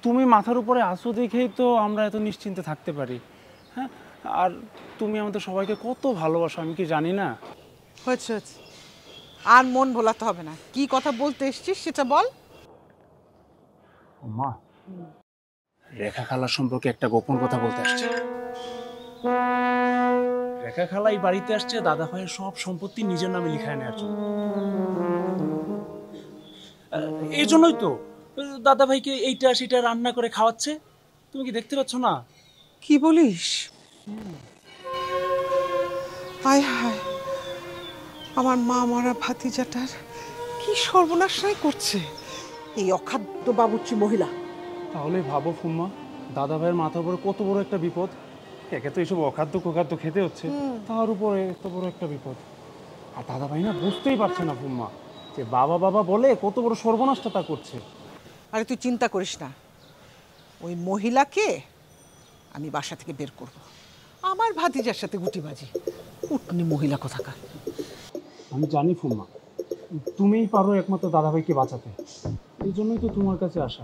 তুমি মাথার উপরে আসো দেখেই তো আমরা এত নিশ্চিন্তে থাকতে পারি। হ্যাঁ, আর তুমি আমাদের সবাইকে কত ভালোবাসো আমি কি জানি না? হয়েছে হয়েছে, আর মন ভোলাতে হবে না। কি কথা বলতে এসছিস সেটা বল। মা, রেখা খালা সম্পর্কে একটা গোপন কথা বলতে আসছে। রেখা খালা এই বাড়িতে আসছে দাদা ভাইয়ের সব সম্পত্তি নিজের নামে লিখায় নেওয়ার জন্য। এই জন্যই তো দাদা ভাইকে এইটা সেটা রান্না করে খাওয়াচ্ছে। তুমি কি দেখতে পাচ্ছ না? কি বলিস? হায় হায়, আমার মা মরা ভাতিজাটার কি সর্বনাশাই করছে এই অখাদ্য বাবুর্চি মহিলা। তাহলে ভাবো ফুম্মা, দাদা ভাইয়ের মাথার উপরে কত বড় একটা বিপদ। একে তো এইসব অখাদ্য কুখাদ্য খেতে হচ্ছে, তার উপরে এত বড় একটা বিপদ। আর দাদা ভাই না বুঝতেই পারছে না ফুম্মা, যে বাবা বাবা বলে কত বড় সর্বনাশটা তা করছে। আরে তুই চিন্তা করিস না, ওই মহিলাকে আমি বাসা থেকে বের করব। আমার ভাতিজার সাথে গুটিবাজি, উটনি মহিলা কোথাকার। আমি জানি ফুম্মা, তুমিই পারো একমাত্র দাদা ভাইকে বাঁচাতে। এই জন্যই তো তোমার কাছে আসা।